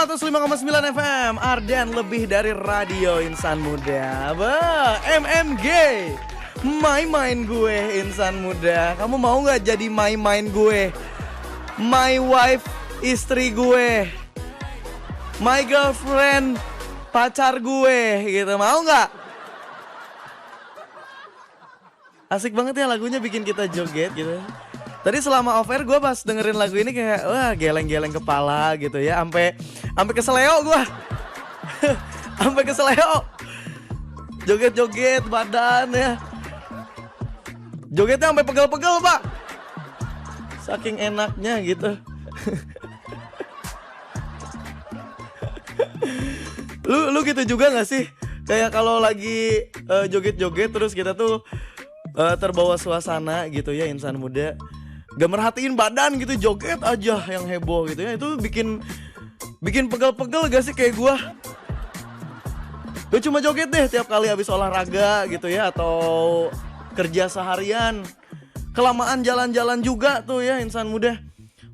105,9 FM Ardan, lebih dari radio insan muda. MMG, main gue insan muda. Kamu mau gak jadi main gue? My wife, istri gue. My girlfriend, pacar gue gitu. Mau gak? Asik banget ya lagunya, bikin kita joget gitu. Tadi selama off air gue pas dengerin lagu ini kayak wah geleng-geleng kepala gitu ya, sampai keseleo gue. Sampai keseleo. Joget-joget badan ya. Jogetnya sampai pegel-pegel, Pak. Saking enaknya gitu. Lu gitu juga gak sih? Kayak kalau lagi joget-joget terus kita tuh terbawa suasana gitu ya, insan muda. Gak merhatiin badan gitu, joget aja yang heboh gitu ya. Itu bikin pegel-pegel gak sih kayak gua? Gue cuma joget deh tiap kali habis olahraga gitu ya, atau kerja seharian. Kelamaan jalan-jalan juga tuh ya insan muda,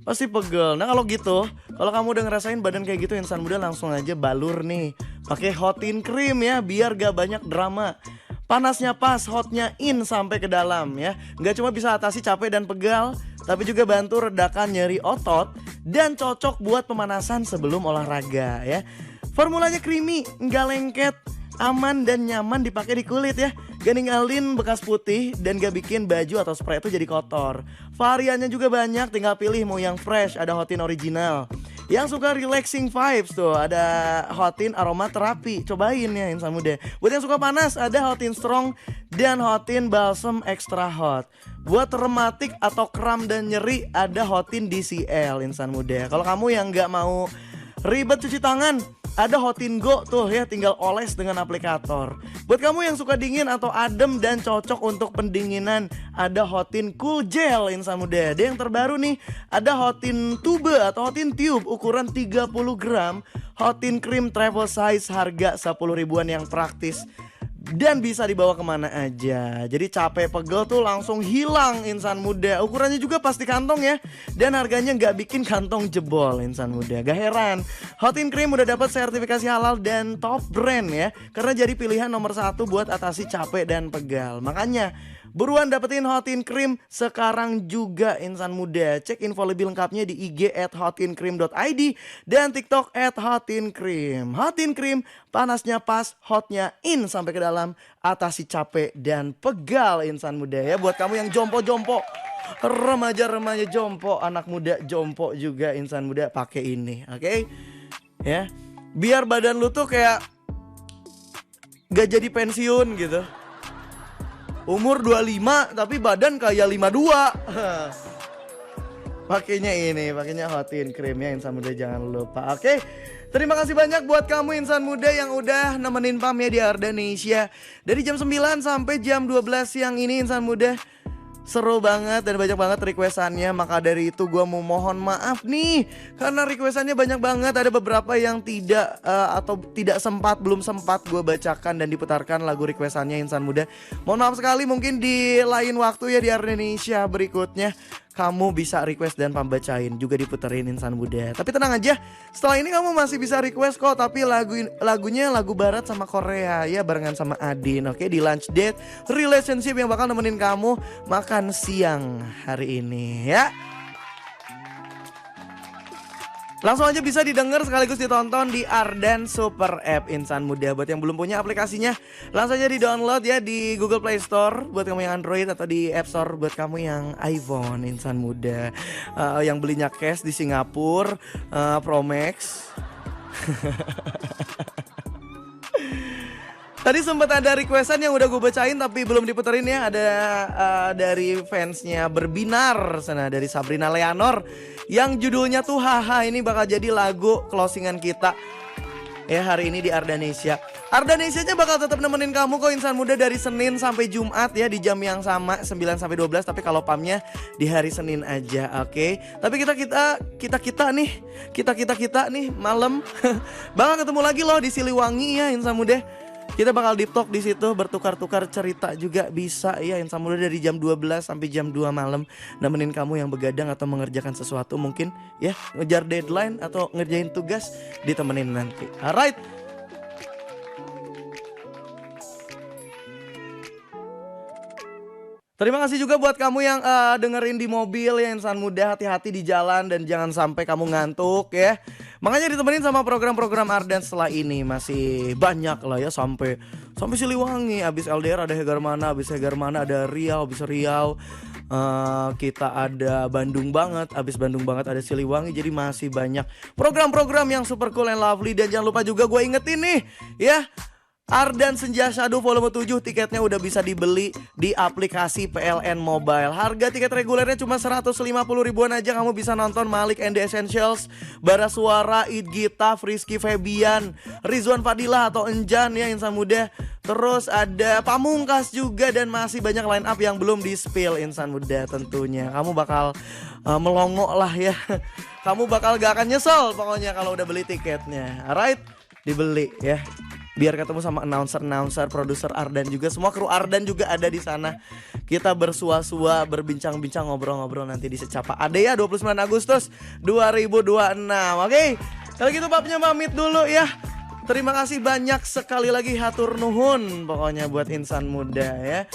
pasti pegel. Nah kalau gitu, kalau kamu udah ngerasain badan kayak gitu insan muda, langsung aja balur nih pakai Hotin Cream ya, biar gak banyak drama. Panasnya pas, hotnya in sampai ke dalam ya. Nggak cuma bisa atasi capek dan pegal, tapi juga bantu redakan nyeri otot dan cocok buat pemanasan sebelum olahraga ya. Formulanya creamy, nggak lengket, aman dan nyaman dipakai di kulit ya. Gak ninggalin bekas putih dan gak bikin baju atau spray itu jadi kotor. Variannya juga banyak, tinggal pilih mau yang fresh, ada Hotin original. Yang suka relaxing vibes tuh ada Hotin aroma terapi, cobain ya insan muda. Buat yang suka panas ada Hotin strong dan Hotin balsam extra hot. Buat rematik atau kram dan nyeri ada Hotin DCL insan muda. Kalau kamu yang gak mau ribet cuci tangan, ada Hotin Go tuh ya, tinggal oles dengan aplikator. Buat kamu yang suka dingin atau adem dan cocok untuk pendinginan, ada Hotin Cool Gel insan muda. Ada yang terbaru nih, ada Hotin Tube atau Hotin Tube ukuran 30 gram. Hotin Cream travel size, harga 10 ribuan yang praktis dan bisa dibawa kemana aja. Jadi capek pegel tuh langsung hilang insan muda. Ukurannya juga pas di kantong ya, dan harganya gak bikin kantong jebol insan muda. Gak heran Hotin Cream udah dapat sertifikasi halal dan top brand ya, karena jadi pilihan nomor 1 buat atasi capek dan pegal. Makanya buruan dapetin Hotin Cream sekarang juga insan muda. Cek info lebih lengkapnya di IG @hotincream.id dan TikTok @hotincream. Hotin Cream, panasnya pas, hotnya in sampai ke dalam, atasi capek dan pegal insan muda ya. Buat kamu yang jompo-jompo, remaja-remaja jompo, anak muda jompo juga insan muda, pakai ini, oke? Ya, biar badan lu tuh kayak gak jadi pensiun gitu. Umur 25 tapi badan kayak 52. Pakainya Hotin Cream ya insan muda, jangan lupa. Oke. Terima kasih banyak buat kamu insan muda yang udah nemenin Pam ya di Ardanesia dari jam 9 sampai jam 12 siang ini insan muda. Seru banget dan banyak banget requestannya. Maka dari itu gue mau mohon maaf nih, karena requestannya banyak banget. Ada beberapa yang belum sempat gue bacakan dan diputarkan lagu requestannya insan muda. Mohon maaf sekali, mungkin di lain waktu ya di Ardenesia berikutnya kamu bisa request dan Pam bacain, juga diputerin insan muda. Tapi tenang aja, setelah ini kamu masih bisa request kok, tapi lagunya lagu barat sama Korea ya, barengan sama Adin. Oke, di Lunch Date Relationship yang bakal nemenin kamu makan siang hari ini ya. Langsung aja bisa didengar sekaligus ditonton di Ardan Super App insan muda. Buat yang belum punya aplikasinya, langsung aja di download ya di Google Play Store buat kamu yang Android, atau di App Store buat kamu yang iPhone insan muda. Yang belinya cash di Singapura, Pro Max. Tadi sempat ada requestan yang udah gue bacain tapi belum diputerin ya. Ada dari fansnya Berbinar sana, dari Sabrina Leonor, yang judulnya tuh haha. Ini bakal jadi lagu closingan kita ya hari ini di Ardanesia. Ardanesianya bakal tetap nemenin kamu kok insan muda, dari Senin sampai Jumat ya, di jam yang sama 9 sampai 12. Tapi kalau Pamnya di hari Senin aja, oke? Tapi kita nih malam bakal ketemu lagi loh di Siliwangi ya insan muda. Kita bakal deep talk di situ, bertukar-tukar cerita juga bisa ya. Insan Muda dari jam 12 sampai jam 2 malam nemenin kamu yang begadang atau mengerjakan sesuatu mungkin ya, ngejar deadline atau ngerjain tugas, ditemenin nanti. Alright. Terima kasih juga buat kamu yang dengerin di mobil ya Insan Muda, hati-hati di jalan dan jangan sampai kamu ngantuk ya. Makanya ditemenin sama program-program Ardan setelah ini masih banyak lah ya, sampai Siliwangi, abis LDR ada Hegarmana, abis Hegarmana ada Riau, abis Riau kita ada Bandung banget, abis Bandung banget ada Siliwangi. Jadi masih banyak program-program yang super cool and lovely. Dan jangan lupa juga gue ingetin nih ya, Ardan Senja Syahdu volume 7 tiketnya udah bisa dibeli di aplikasi PLN Mobile. Harga tiket regulernya cuma 150 ribuan aja. Kamu bisa nonton Malik and the Essentials, Bara Suara, Id Gita, Frisky Febian, Rizwan Fadilah atau Enjan ya Insan Muda. Terus ada Pamungkas juga dan masih banyak line up yang belum di-spill Insan Muda tentunya. Kamu bakal melongo lah ya. Kamu bakal gak akan nyesel pokoknya kalau udah beli tiketnya. Alright, dibeli ya. Biar ketemu sama announcer, produser Ardan juga, semua kru Ardan juga ada di sana. Kita bersua-sua, berbincang-bincang, ngobrol-ngobrol nanti di Secapa Adea 29 Agustus 2026. Oke, kalau gitu papnya pamit dulu ya. Terima kasih banyak sekali lagi, hatur nuhun pokoknya buat Insan Muda ya.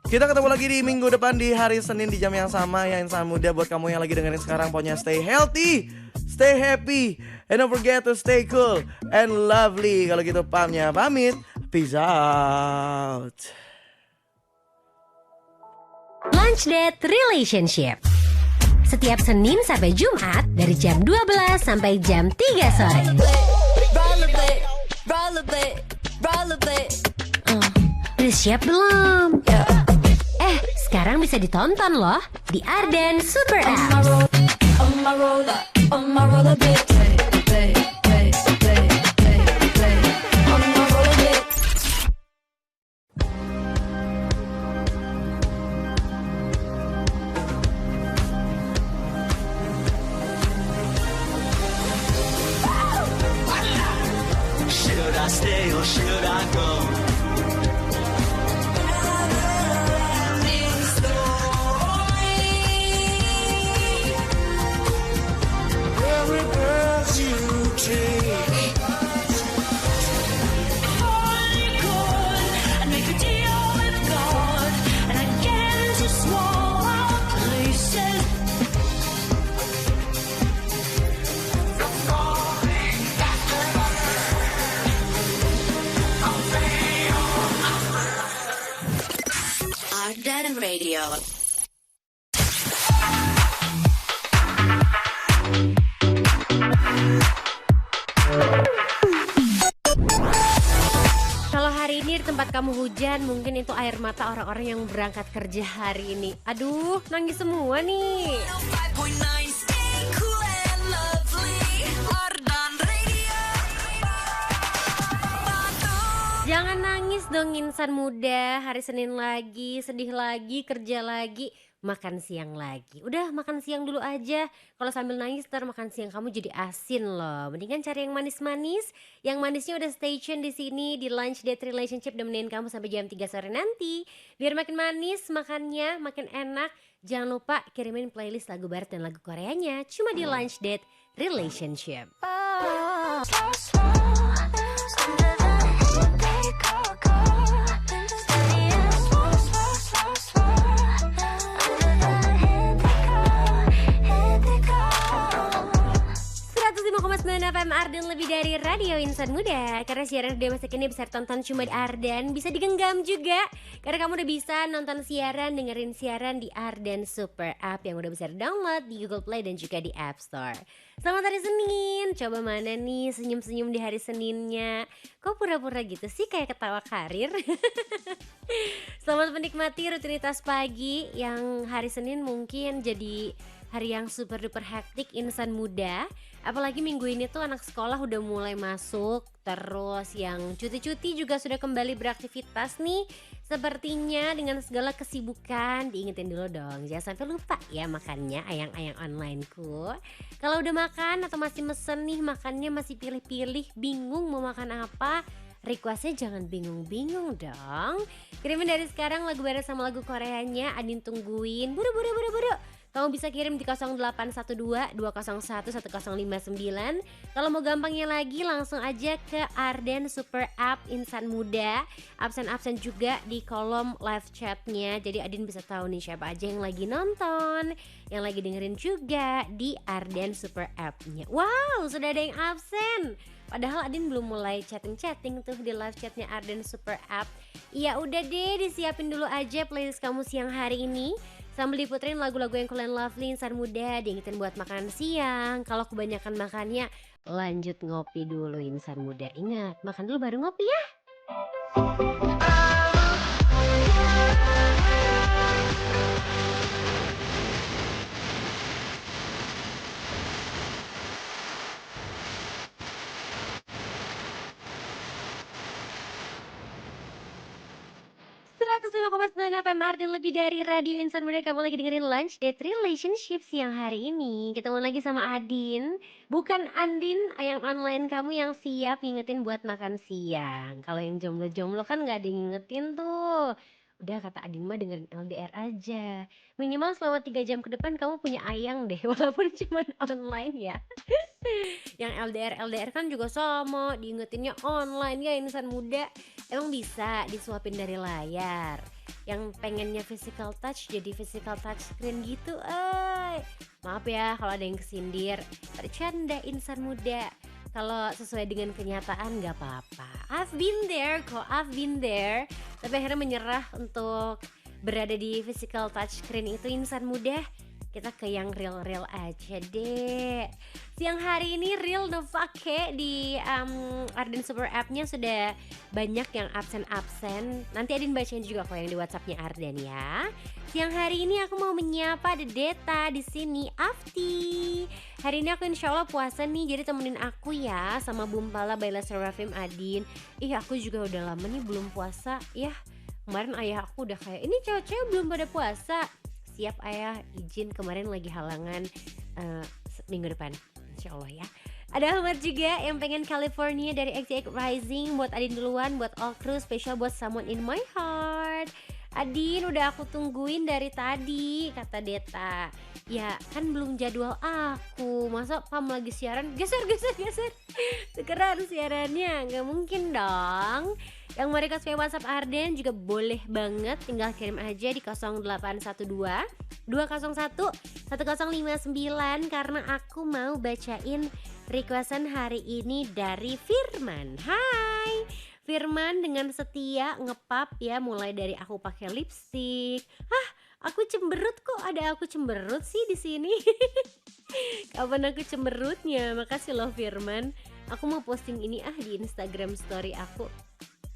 Kita ketemu lagi di minggu depan di hari Senin di jam yang sama ya Insan Muda. Buat kamu yang lagi dengerin sekarang, pokoknya stay healthy, stay happy, and don't forget to stay cool and lovely. Kalau gitu pamnya pamit. Peace out. Lunch Date Relationship. Setiap Senin sampai Jumat dari jam 12 sampai jam 3 sore. Udah siap belum? Sekarang bisa ditonton loh di Ardan Super Apps. Should I stay or should I go? Ardan Radio. Kalau hari ini di tempat kamu hujan, mungkin itu air mata orang-orang yang berangkat kerja hari ini. Aduh, nangis semua nih. Jangan nangis dong Insan Muda, hari Senin lagi, sedih lagi, kerja lagi, makan siang lagi. Udah makan siang dulu aja, kalau sambil nangis ntar makan siang kamu jadi asin loh. Mendingan cari yang manis-manis, yang manisnya udah stay tune di sini di Lunch Date Relationship, nemenin kamu sampai jam 3 sore nanti. Biar makin manis makannya, makin enak. Jangan lupa kirimin playlist lagu barat dan lagu Koreanya, cuma di Lunch Date Relationship. FM Ardan, lebih dari radio Insan Muda. Karena siaran radio masa kini bisa tonton cuma di Ardan, bisa digenggam juga. Karena kamu udah bisa nonton siaran, dengerin siaran di Ardan Super App yang udah bisa download di Google Play dan juga di App Store. Selamat hari Senin. Coba mana nih senyum-senyum di hari Seninnya? Kok pura-pura gitu sih kayak ketawa karir? Selamat menikmati rutinitas pagi yang hari Senin mungkin jadi hari yang super duper hektik Insan Muda. Apalagi minggu ini tuh anak sekolah udah mulai masuk. Terus yang cuti-cuti juga sudah kembali beraktivitas nih. Sepertinya dengan segala kesibukan, diingetin dulu dong, jangan sampai lupa ya makannya ayang-ayang onlineku. Kalau udah makan atau masih mesen nih, makannya masih pilih-pilih, bingung mau makan apa, requestnya jangan bingung-bingung dong. Kirimin dari sekarang lagu barat sama lagu Koreanya, Adin tungguin. Buru. Kamu bisa kirim di 0812 201 1059. Kalau mau gampangnya lagi langsung aja ke Arden Super App Insan Muda. Absen-absen juga di kolom live chatnya. Jadi Adin bisa tahu nih siapa aja yang lagi nonton, yang lagi dengerin juga di Arden Super App-nya. Wow, sudah ada yang absen. Padahal Adin belum mulai chatting-chatting tuh di live chatnya Arden Super App. Ya udah deh, disiapin dulu aja playlist kamu siang hari ini. Sambil diputerin lagu-lagu yang kalian lovely Insan Muda, diingetin buat makan siang. Kalau kebanyakan makannya, lanjut ngopi dulu Insan Muda. Ingat, makan dulu baru ngopi ya. FM Arden lebih dari Radio Insan Muda. Kamu lagi dengerin Lunch Date Relationship siang hari ini. Ketemu lagi sama Adin. Bukan Andin yang online kamu yang siap ngingetin buat makan siang. Kalau yang jomblo-jomblo kan gak ada yang ngingetin tuh. Udah kata Adin mah dengerin LDR aja. Minimal selama 3 jam ke depan kamu punya ayang deh. Walaupun cuma online ya. Yang LDR kan juga sama, diingetinnya online ya Insan Muda. Emang bisa disuapin dari layar. Yang pengennya physical touch jadi physical touch screen gitu. Maaf ya kalau ada yang kesindir. Bercanda Insan Muda. Kalau sesuai dengan kenyataan gak apa-apa. I've been there kok, I've been there. Tapi akhirnya menyerah untuk berada di physical touch screen itu Insan Muda. Kita ke yang real-real aja deh. Siang hari ini real no fake di Arden Super App-nya sudah banyak yang absen-absen. Nanti Adin bacain juga kok yang di WhatsApp-nya Arden ya. Siang hari ini aku mau menyapa The Deta di sini, Afti. Hari ini aku insya Allah puasa nih, jadi temenin aku ya sama Bumpala Baila Serafim Adin. Aku juga udah lama nih belum puasa. Kemarin ayah aku udah kayak, ini cewek-cewek belum pada puasa. Siap ayah, izin kemarin lagi halangan minggu depan insya Allah ya. Ada Ahmad juga yang pengen California dari XTX Rising. Buat Adin duluan, buat all crew, spesial buat Someone in My Heart. Adin udah aku tungguin dari tadi, kata Deta. Ya kan belum jadwal aku. Masa Pam lagi siaran, geser. Tukeran siarannya, gak mungkin dong. Yang mau request via WhatsApp Arden juga boleh banget, tinggal kirim aja di 0812 201 1059 karena aku mau bacain requestan hari ini dari Firman. Hai Firman, dengan setia ngepap ya, mulai dari aku pakai lipstick. Aku cemberut kok, ada aku cemberut sih di sini. Kapan aku cemberutnya? Makasih loh Firman. Aku mau posting ini di Instagram story aku.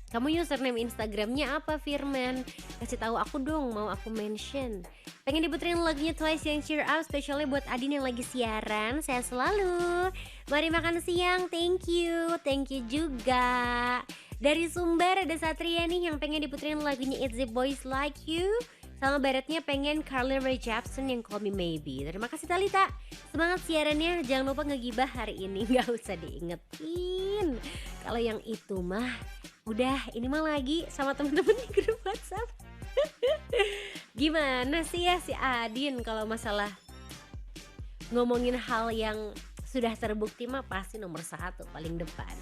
Kamu username Instagramnya apa Firman? Kasih tahu aku dong, mau aku mention. Pengen diputerin lagunya Twice yang Cheer Up, spesialnya buat Adin yang lagi siaran. Sehat selalu. Mari makan siang, thank you juga. Dari Sumber ada Satria nih yang pengen diputerin lagunya It's the Boys Like You. Sama baratnya pengen Carly Rae Jepsen yang Call Me Maybe. Terima kasih Talita. Semangat siarannya, jangan lupa ngegibah hari ini. Gak usah diingetin. Kalau yang itu mah udah, ini mah lagi sama temen-temen di grup WhatsApp. Gimana sih ya si Adin kalau masalah ngomongin hal yang sudah terbukti mah pasti nomor 1 paling depan.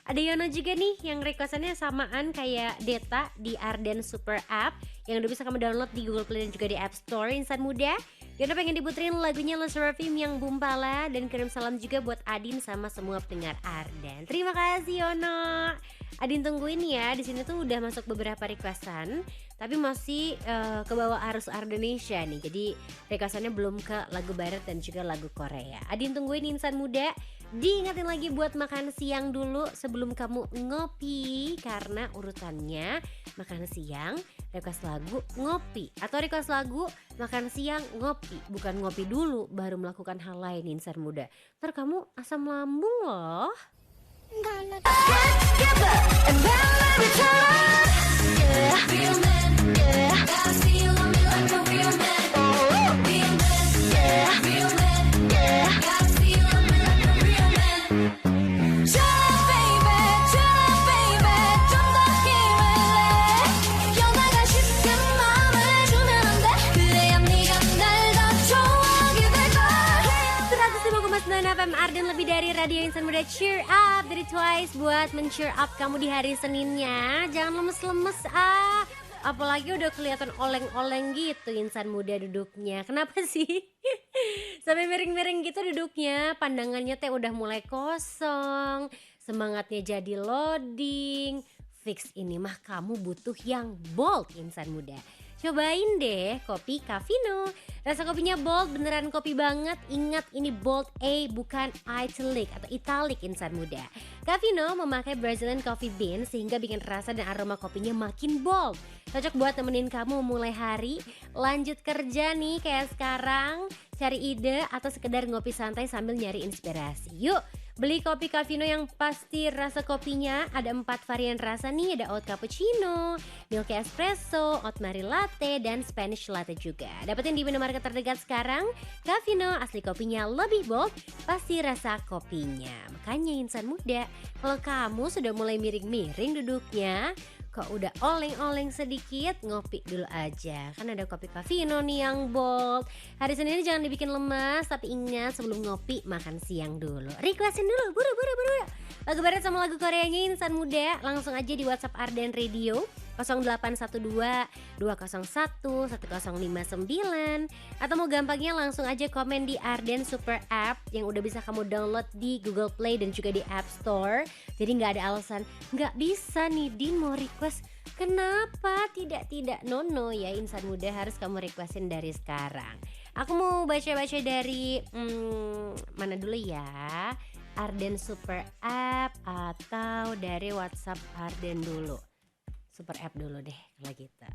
Ada Yono juga nih yang requestannya samaan kayak Deta di Arden Super App yang udah bisa kamu download di Google Play dan juga di App Store. Insan Muda, Yono pengen diputerin lagunya Les Serafim yang Bumpala, dan kirim salam juga buat Adin sama semua pendengar Arden. Terima kasih Yono. Adin tungguin ya, di sini tuh udah masuk beberapa requestan, tapi masih ke bawah arus Ardenesia nih. Jadi requestannya belum ke lagu barat dan juga lagu Korea. Adin tungguin Insan Muda. Diingatin lagi buat makan siang dulu sebelum kamu ngopi, karena urutannya makan siang, request lagu, ngopi. Atau request lagu, makan siang, ngopi. Bukan ngopi dulu baru melakukan hal lain Insan Muda. Ntar kamu asam lambung loh. lebih dari Radio Insan Muda. Cheer up dari Twice buat men-cheer up kamu di hari Seninnya. Jangan lemes-lemes apalagi udah kelihatan oleng-oleng gitu Insan Muda duduknya. Kenapa sih? Sampai miring-miring gitu duduknya. Pandangannya teh udah mulai kosong, semangatnya jadi loading. Fix ini mah kamu butuh yang bold Insan Muda. Cobain deh kopi Cafino. Rasa kopinya bold, beneran kopi banget. Ingat ini bold A bukan italic atau italic Insan Muda. Cafino memakai Brazilian coffee bean sehingga bikin rasa dan aroma kopinya makin bold. Cocok buat nemenin kamu mulai hari, lanjut kerja nih kayak sekarang, cari ide atau sekedar ngopi santai sambil nyari inspirasi. Yuk beli kopi Cafino yang pasti rasa kopinya ada 4 varian rasa nih. Ada oat cappuccino, milky espresso, oat mari latte, dan Spanish latte juga. Dapetin di minimarket terdekat sekarang. Cafino asli kopinya lebih bold, pasti rasa kopinya. Makanya Insan Muda, kalau kamu sudah mulai miring-miring duduknya, kok udah oleng-oleng sedikit, ngopi dulu aja. Kan ada kopi Cafino nih yang bold. Hari Senin ini jangan dibikin lemas, tapi ingat sebelum ngopi makan siang dulu. Requestin dulu, buru. Lagu barat sama lagu Koreanya Insan Muda, langsung aja di WhatsApp Arden Radio 0812 201 1059, atau mau gampangnya langsung aja komen di Arden Super App yang udah bisa kamu download di Google Play dan juga di App Store. Jadi nggak ada alasan nggak bisa nih Din mau request. Kenapa? Tidak, no ya Insan Muda, harus kamu requestin dari sekarang. Aku mau baca-baca dari mana dulu ya, Arden Super App atau dari WhatsApp Arden dulu. Super App dulu deh kalau gitu.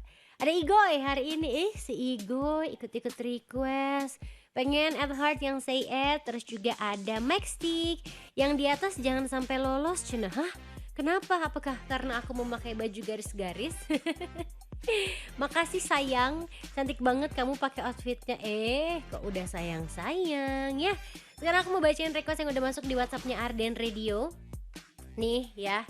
Ada Igoy hari ini, si Igoy ikut-ikut request. Pengen at heart yang say it. Terus juga ada Maxstick yang di atas jangan sampai lolos. Cina, hah? Kenapa? Apakah karena aku memakai baju garis-garis? Makasih sayang, cantik banget kamu pakai outfitnya. Kok udah sayang ya. Sekarang aku mau bacain request yang udah masuk di WhatsAppnya Arden Radio. Nih ya.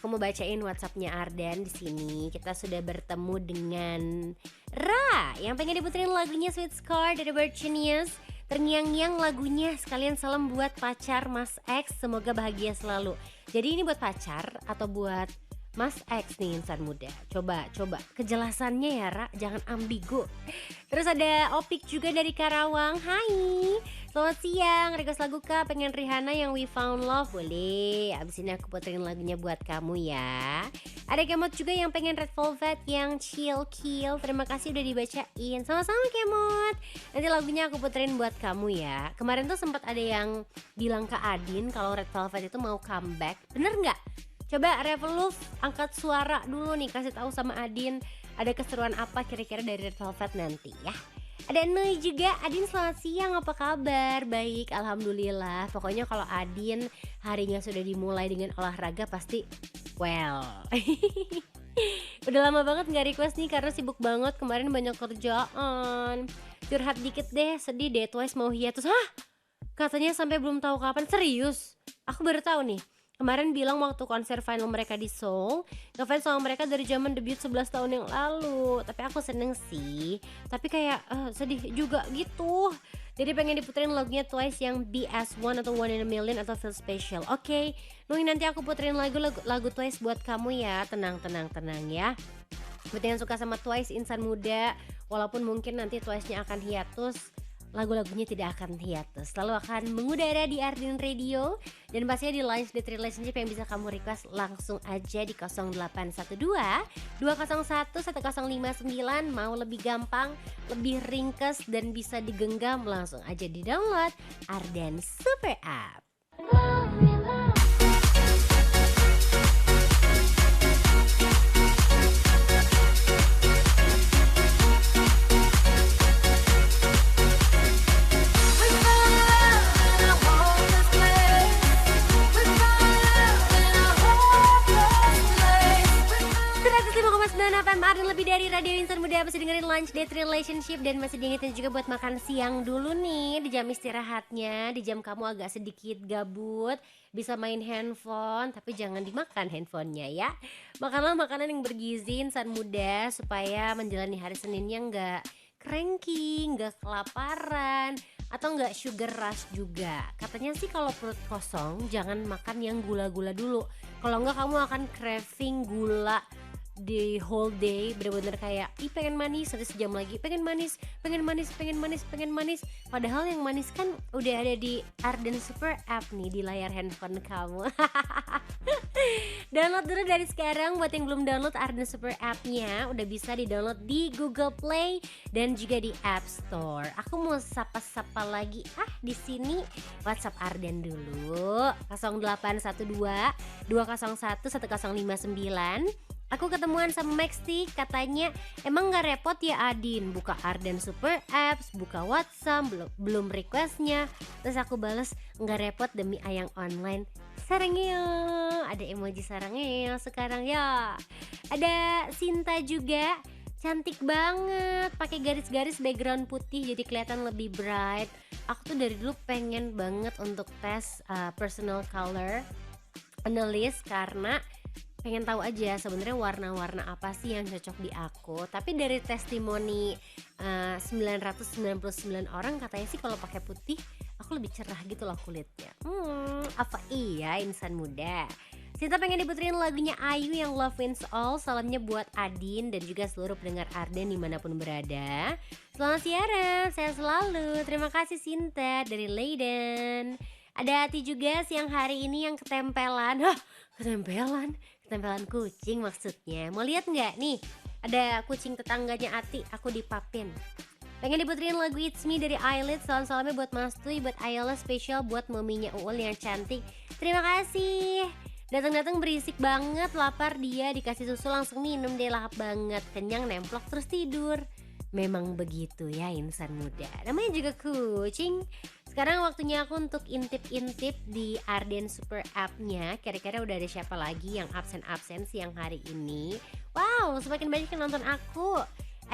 Aku mau bacain WhatsAppnya Arden di sini. Kita sudah bertemu dengan Ra yang pengen diputerin lagunya Sweet Scar dari Virginius. Terngiang-ngiang lagunya, sekalian salam buat pacar Mas X, semoga bahagia selalu. Jadi ini buat pacar atau buat Mas X nih Insan Muda. Coba kejelasannya ya Ra, jangan ambigu. Terus ada Opik juga dari Karawang. Hai, selamat siang, request lagu Kak, pengen Rihanna yang We Found Love. Boleh, abis ini aku puterin lagunya buat kamu ya. Ada Kemot juga yang pengen Red Velvet yang Chill Kill. Terima kasih udah dibacain. Sama-sama Kemot. Nanti lagunya aku puterin buat kamu ya. Kemarin tuh sempat ada yang bilang ke Adin kalau Red Velvet itu mau comeback. Bener nggak? Coba Revolve angkat suara dulu nih, kasih tahu sama Adin ada keseruan apa kira-kira dari Red Velvet nanti ya. Ada Nui juga. Adin selamat siang, apa kabar? Baik, alhamdulillah. Pokoknya kalau Adin harinya sudah dimulai dengan olahraga pasti well. Udah lama banget gak request nih karena sibuk banget, kemarin banyak kerjaan. Curhat dikit deh, sedih deh, Twice mau hiatus. Hah? Katanya sampai belum tahu kapan. Serius? Aku baru tahu nih. Kemarin bilang waktu konser final mereka di Seoul, ngefans sama mereka dari zaman debut 11 tahun yang lalu. Tapi aku seneng sih, tapi kayak sedih juga gitu. Jadi pengen diputerin lagunya Twice yang BS1 atau One in a Million atau Feel Special. Oke, Nui nanti aku puterin lagu Twice buat kamu ya. Tenang ya. Buat yang suka sama Twice Insan Muda, walaupun mungkin nanti Twice-nya akan hiatus, lagu-lagunya tidak akan hiatus, selalu akan mengudara di Arden Radio. Dan pastinya di Lunch Date Relationship yang bisa kamu request langsung aja di 0812 201 1059. Mau lebih gampang, lebih ringkes dan bisa digenggam, langsung aja di download Arden Super App. FM Arden lebih dari Radio Insan Muda, masih dengerin Lunch Date Relationship dan masih diingetin juga buat makan siang dulu nih di jam istirahatnya, di jam kamu agak sedikit gabut, bisa main handphone tapi jangan dimakan handphonenya ya. Makanlah makanan yang bergizi Insan Muda supaya menjalani hari Seninnya nggak cranky, nggak kelaparan, atau enggak sugar rush juga. Katanya sih kalau perut kosong jangan makan yang gula-gula dulu. Kalau enggak kamu akan craving gula di whole day, bener-bener kayak pengen manis, nanti sejam lagi pengen manis, pengen manis, pengen manis, pengen manis. Padahal yang manis kan udah ada di Arden Super App nih di layar handphone kamu. Download dulu dari sekarang. Buat yang belum download Arden Super App-nya, udah bisa di-download di Google Play dan juga di App Store. Aku mau sapa-sapa lagi di sini. WhatsApp Arden dulu 0812 201 1059. Aku ketemuan sama Maxti, katanya emang gak repot ya Adin buka Arden Super Apps, buka WhatsApp, belum requestnya. Terus aku bales, gak repot demi ayang online. Sarangeo, ada emoji sarangeo sekarang ya. Ada Sinta juga, cantik banget, pakai garis-garis background putih jadi kelihatan lebih bright. Aku tuh dari dulu pengen banget untuk tes personal color analyst karena pengen tahu aja sebenarnya warna-warna apa sih yang cocok di aku. Tapi dari testimoni 999 orang katanya sih kalau pakai putih aku lebih cerah gitu loh kulitnya. Apa iya insan muda? Sinta pengen diputerin lagunya Ayu yang Love Wins All. Salamnya buat Adin dan juga seluruh pendengar Arden dimanapun berada. Selamat siaran, sehat selalu. Terima kasih Sinta dari Leiden. Ada Ati juga siang hari ini yang ketempelan. Ketempelan kucing maksudnya. Mau lihat nggak nih? Ada kucing tetangganya Ati, aku dipapin. Pengen diputerin lagu It's Me dari Eyelid. Salam-salamnya buat Mas Tuy, buat Ayala, spesial buat maminya Uul yang cantik. Terima kasih. Datang-datang berisik banget, lapar dia, dikasih susu langsung minum deh, lahap banget, kenyang nemplok terus tidur. Memang begitu ya insan muda. Namanya juga kucing. Sekarang waktunya aku untuk intip-intip di Arden Super App-nya. Kira-kira udah ada siapa lagi yang absen-absen siang hari ini. Wow, semakin banyak yang nonton aku.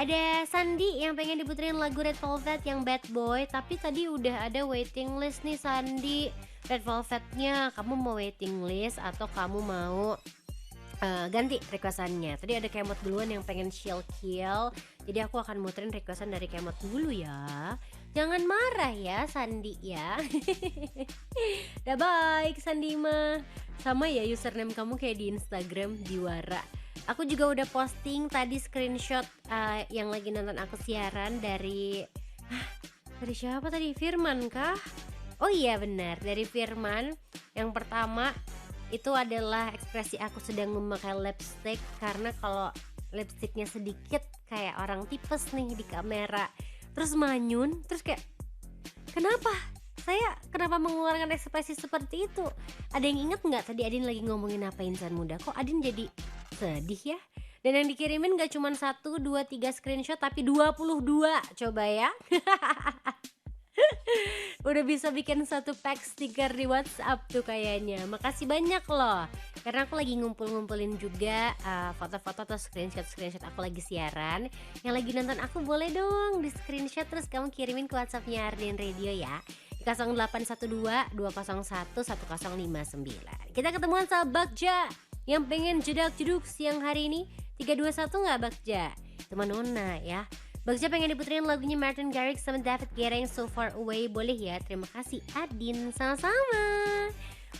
Ada Sandi yang pengen diputerin lagu Red Velvet yang Bad Boy. Tapi tadi udah ada waiting list nih Sandi. Red Velvetnya kamu mau waiting list atau kamu mau ganti requestannya. Tadi ada Kemot duluan yang pengen chill kill. Jadi aku akan muterin requestan dari Kemot dulu ya. Jangan marah ya Sandi ya. Udah baik Sandi mah. Sama ya username kamu kayak di Instagram Diwara. Aku juga udah posting tadi screenshot yang lagi nonton aku siaran dari siapa tadi? Firman kah? Oh iya benar, dari Firman. Yang pertama itu adalah ekspresi aku sedang memakai lipstick. Karena kalau lipsticknya sedikit kayak orang tipes nih di kamera, terus manyun, terus kayak kenapa mengeluarkan ekspresi seperti itu? Ada yang inget nggak tadi Adin lagi ngomongin apa insan muda? Kok Adin jadi sedih ya? Dan yang dikirimin gak cuma 1, 2, 3 screenshot tapi 22. Coba ya. Udah bisa bikin satu pack stiker di WhatsApp tuh kayaknya. Makasih banyak loh. Karena aku lagi ngumpulin juga foto-foto atau screenshot aku lagi siaran. Yang lagi nonton aku boleh dong di screenshot terus kamu kirimin ke WhatsAppnya Arden Radio ya. Di 0812 201 1059. Kita ketemuan sama Bagja yang pengen jedak-jeduk siang hari ini. 321 gak Bagja? Teman Nona ya. Bagja pengen diputerin lagunya Martin Garrix sama David Guetta yang So Far Away. Boleh ya, terima kasih Adin. Sama-sama.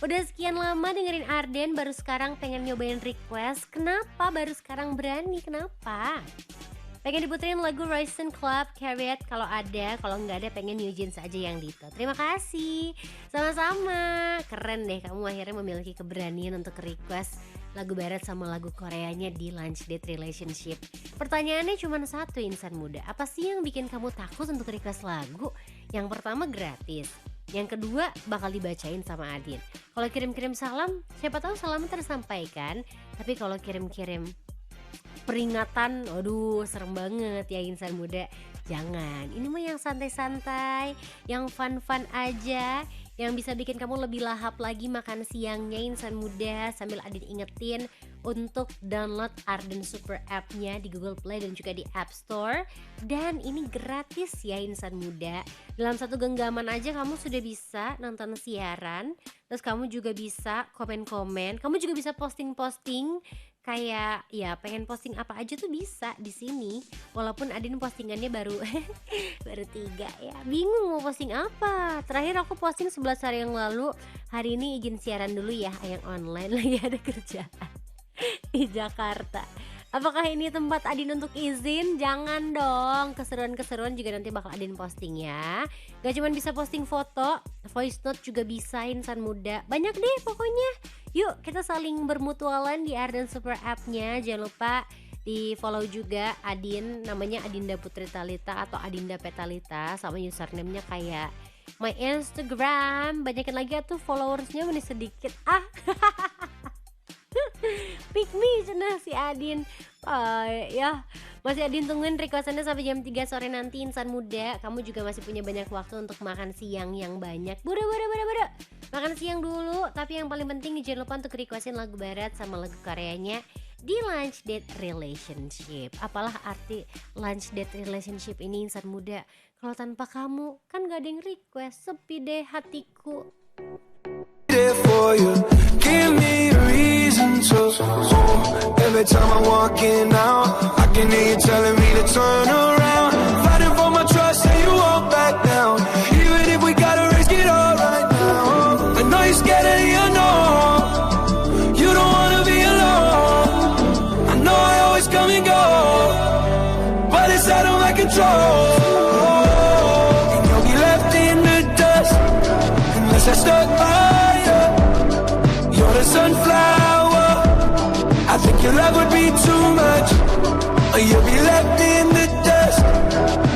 Udah sekian lama dengerin Arden, baru sekarang pengen nyobain request. Kenapa baru sekarang berani? Kenapa? Pengen diputerin lagu Royston Club, Carrot kalau ada. Kalau nggak ada pengen New Jeans aja yang Dito. Terima kasih. Sama-sama. Keren deh kamu akhirnya memiliki keberanian untuk request lagu barat sama lagu Koreanya di Lunch Date Relationship. Pertanyaannya cuma satu insan muda. Apa sih yang bikin kamu takut untuk request lagu? Yang pertama gratis. Yang kedua bakal dibacain sama Adin. Kalau kirim-kirim salam, siapa tahu salam tersampaikan. Tapi kalau kirim-kirim peringatan, aduh serem banget ya insan muda. Jangan, ini mah yang santai-santai, yang fun-fun aja, yang bisa bikin kamu lebih lahap lagi makan siangnya insan muda. Sambil Adin ingetin untuk download Arden Super App-nya di Google Play dan juga di App Store. Dan ini gratis ya insan muda. Dalam satu genggaman aja kamu sudah bisa nonton siaran. Terus kamu juga bisa komen-komen, kamu juga bisa posting-posting kayak ya pengen posting apa aja tuh bisa di sini. Walaupun Adin postingannya baru baru 3 ya. Bingung mau posting apa. Terakhir aku posting 11 hari yang lalu. Hari ini izin siaran dulu ya, yang online lagi ada kerjaan di Jakarta. Apakah ini tempat Adin untuk izin? Jangan dong. Keseruan-keseruan juga nanti bakal Adin posting ya. Gak cuma bisa posting foto, voice note juga bisa insan muda. Banyak deh pokoknya. Yuk kita saling bermutualan di Ardan Super App-nya. Jangan lupa di follow juga Adin, namanya Adinda Putri Talita atau Adinda Petalita, sama username-nya kayak my Instagram. Banyakin lagi tuh followersnya, mana sedikit pick me cenah si Adin. Ya masih Adin tungguin requestannya sampai jam 3 sore nanti insan muda. Kamu juga masih punya banyak waktu untuk makan siang yang banyak. Buda makan siang dulu. Tapi yang paling penting jangan lupa untuk requestin lagu barat sama lagu Koreanya di Lunch Date Relationship. Apalah arti Lunch Date Relationship ini insan muda? Kalau tanpa kamu kan gak ada yang request. Sepi deh hatiku. There for you, give me a reason to. Every time I'm walking out, I can hear you telling me to turn around. Fighting for my trust, and you won't back down. Even if we gotta risk it all right now. I know you're scared of the unknown. You don't wanna be alone. I know I always come and go, but it's out of my control. And you'll be left in the dust unless I stuck by. You're the sunflower. I think your love would be too much, or you'll be left in the dust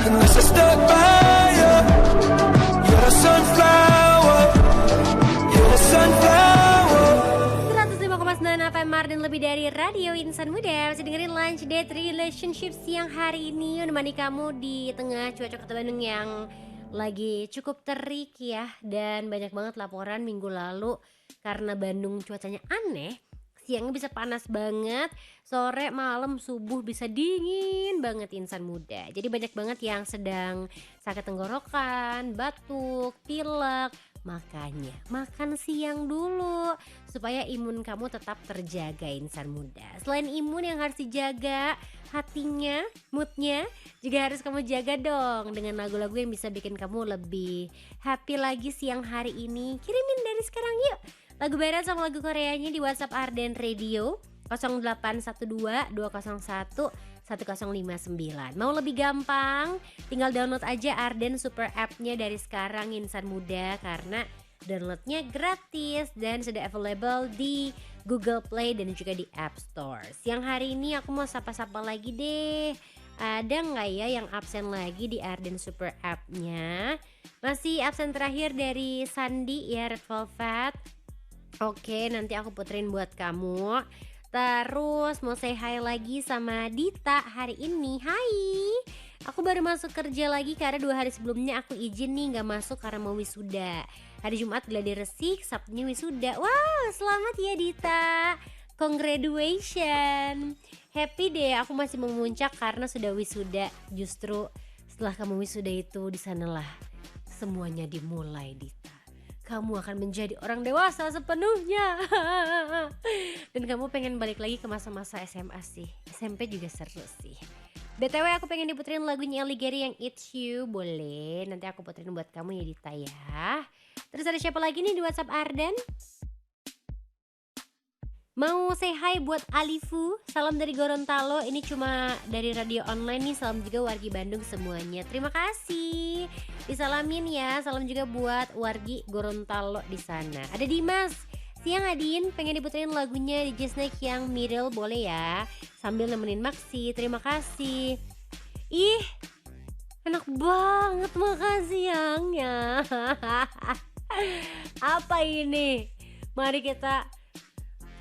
unless I stuck by you. You're the sunflower. You're the sunflower. 105,9 FM Ardan lebih dari radio insan muda. Masih dengerin Lunch Date Relationship siang hari ini, menemani kamu di tengah cuaca Kota Bandung yang lagi cukup terik ya. Dan banyak banget laporan minggu lalu karena Bandung cuacanya aneh, siangnya bisa panas banget, sore, malam, subuh bisa dingin banget insan muda. Jadi banyak banget yang sedang sakit tenggorokan, batuk, pilek. Makanya makan siang dulu supaya imun kamu tetap terjaga insan muda. Selain imun yang harus dijaga, hatinya, moodnya juga harus kamu jaga dong dengan lagu-lagu yang bisa bikin kamu lebih happy lagi siang hari ini. Kirimin dari sekarang yuk lagu barat sama lagu Koreanya di WhatsApp Ardan Radio 0812 201 1059. Mau lebih gampang, tinggal download aja Ardan Super App-nya dari sekarang insan muda, karena downloadnya gratis dan sudah available di Google Play dan juga di App Store. Siang hari ini aku mau sapa-sapa lagi deh. Ada nggak ya yang absen lagi di Ardan Super App-nya? Masih absen terakhir dari Sandi ya, Red Velvet. Oke, nanti aku puterin buat kamu. Terus mau say hi lagi sama Dita hari ini. Hai, aku baru masuk kerja lagi karena 2 hari sebelumnya aku izin nih gak masuk karena mau wisuda. Hari Jumat gladi resik, Sabtunya wisuda. Wow, selamat ya Dita, congratulations. Happy deh, aku masih memuncak karena sudah wisuda. Justru setelah kamu wisuda itu, disanalah semuanya dimulai Dita. Kamu akan menjadi orang dewasa sepenuhnya. Dan kamu pengen balik lagi ke masa-masa SMA sih. SMP juga seru sih. BTW aku pengen diputerin lagunya Ellie Gary yang It's You. Boleh, nanti aku puterin buat kamu ya Dita ya. Terus ada siapa lagi nih di WhatsApp Ardan? Mau say hi buat Alifu, salam dari Gorontalo. Ini cuma dari radio online nih. Salam juga wargi Bandung semuanya. Terima kasih, disalamin ya. Salam juga buat wargi Gorontalo di sana. Ada Dimas, siang Adin, pengen diputerin lagunya di Snake yang Middle, boleh ya, sambil nemenin Maxi. Terima kasih. Ih, enak banget makan siangnya. Apa ini? Mari kita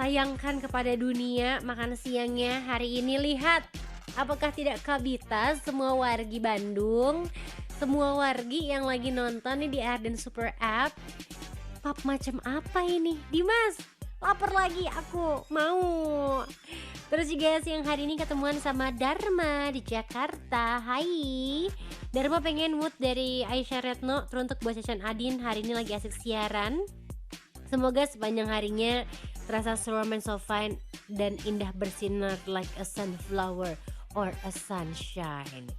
tayangkan kepada dunia makan siangnya hari ini. Lihat, apakah tidak kabitas semua wargi Bandung, semua wargi yang lagi nonton nih di Ardan Super App. Pap macam apa ini? Dimas, lapar lagi aku, mau. Terus juga siang hari ini ketemuan sama Dharma di Jakarta. Hai Dharma, pengen mood dari Aisyah Retno teruntuk buat Cacan Adin, hari ini lagi asik siaran Semoga sepanjang harinya terasa warm and so fine dan indah bersinar like a sunflower or a sunshine.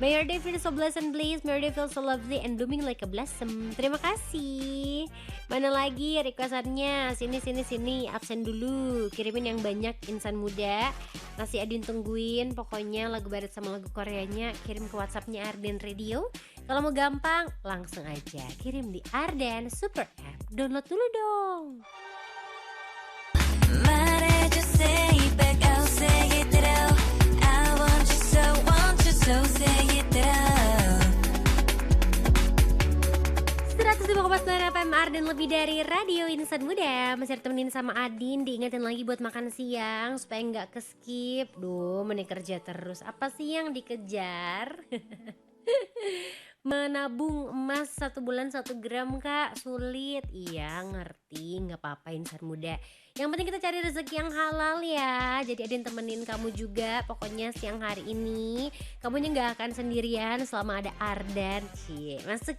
May your day feel so blessed and bliss. May your day feel so lovely and blooming like a blossom. Terima kasih. Mana lagi requestannya? Sini. Absen dulu. Kirimin yang banyak insan muda. Masih Adin tungguin. Pokoknya lagu barat sama lagu Koreanya kirim ke WhatsAppnya Arden Radio. Kalau mau gampang langsung aja kirim di Arden Super App. Download dulu dong. 말해주세요 back I'll say it out I want you so say it out 105,9 FM Arden lebih dari radio insan muda. Masih ditemenin sama Adin. Diingetin lagi buat makan siang supaya nggak keskip. Duh, mending kerja terus. Apa sih yang dikejar? Menabung emas 1 bulan 1 gram kak, sulit. Iya ngerti, gak apa-apa insan muda. Yang penting kita cari rezeki yang halal ya. Jadi Adin temenin kamu juga. Pokoknya siang hari ini kamunya gak akan sendirian selama ada Arden. Cie, masuk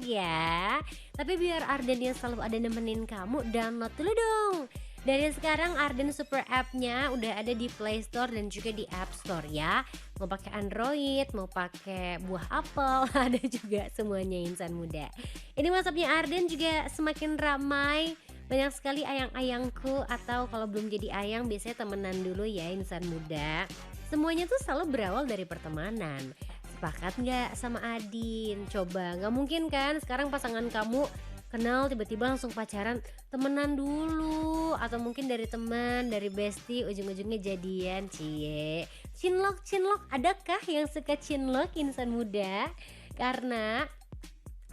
ya. Tapi biar Arden yang selalu ada nemenin kamu, download dulu dong. Dari sekarang Arden Super App-nya udah ada di Play Store dan juga di App Store ya. Mau pakai Android, mau pakai buah apel, ada juga semuanya insan muda. Ini WhatsApp-nya Arden juga semakin ramai. Banyak sekali ayang-ayangku, atau kalau belum jadi ayang biasanya temenan dulu ya insan muda. Semuanya tuh selalu berawal dari pertemanan. Sepakat gak sama Adin? Coba, gak mungkin kan sekarang pasangan kamu kenal tiba-tiba langsung pacaran, temenan dulu, atau mungkin dari teman, dari bestie ujung-ujungnya jadian. Cie, cinlok, adakah yang suka cinlok insan muda? Karena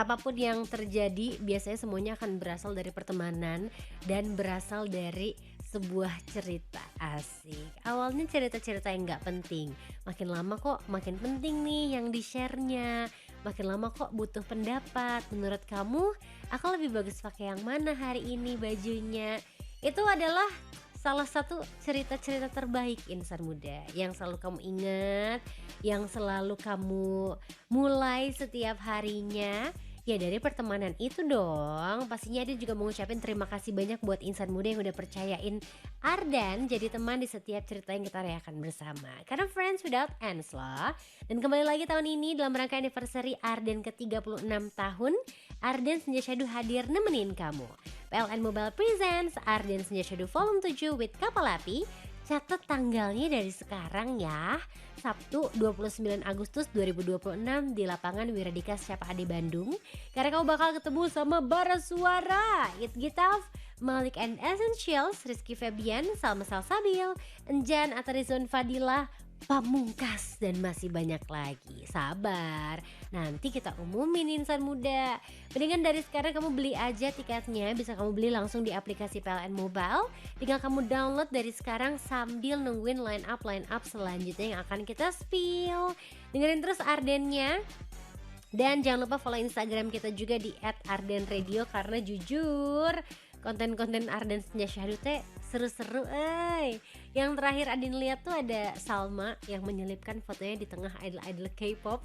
apapun yang terjadi biasanya semuanya akan berasal dari pertemanan dan berasal dari sebuah cerita. Asik. Awalnya cerita-cerita yang gak penting, makin lama kok makin penting nih yang di-share-nya. Makin lama kok butuh pendapat. Menurut kamu aku lebih bagus pakai yang mana hari ini bajunya? Itu adalah salah satu cerita-cerita terbaik insan muda yang selalu kamu ingat, yang selalu kamu mulai setiap harinya. Ya dari pertemanan itu dong. Pastinya dia juga mengucapkan terima kasih banyak buat insan muda yang udah percayain Arden jadi teman di setiap cerita yang kita rayakan bersama. Karena friends without ends lah. Dan kembali lagi tahun ini dalam rangka anniversary Arden ke-36 tahun, Arden Senja Syahdu hadir nemenin kamu. PLN Mobile Presents Arden Senja Syahdu Volume 7 with Kapal Api. Catat tanggalnya dari sekarang ya. Sabtu 29 Agustus 2026 di lapangan Wiradika Syapa Ade Bandung. Karena kamu bakal ketemu sama Bara Suara, It Gitaf, Malik and Essentials, Rizky Febian, Salma Salsabil, Enjan Atarizon Fadilah, Pamungkas, dan masih banyak lagi. Sabar, nanti kita umumin insan muda. Mendingan dari sekarang kamu beli aja tiketnya. Bisa kamu beli langsung di aplikasi PLN Mobile. Tinggal kamu download dari sekarang sambil nungguin line up selanjutnya yang akan kita spill. Dengerin terus Ardennya. Dan jangan lupa follow Instagram kita juga di @ardenradio. Karena jujur konten-konten Arden Senja Syahdu teh seru-seru. Yang terakhir Adin lihat tuh ada Salma yang menyelipkan fotonya di tengah idol-idol K-pop.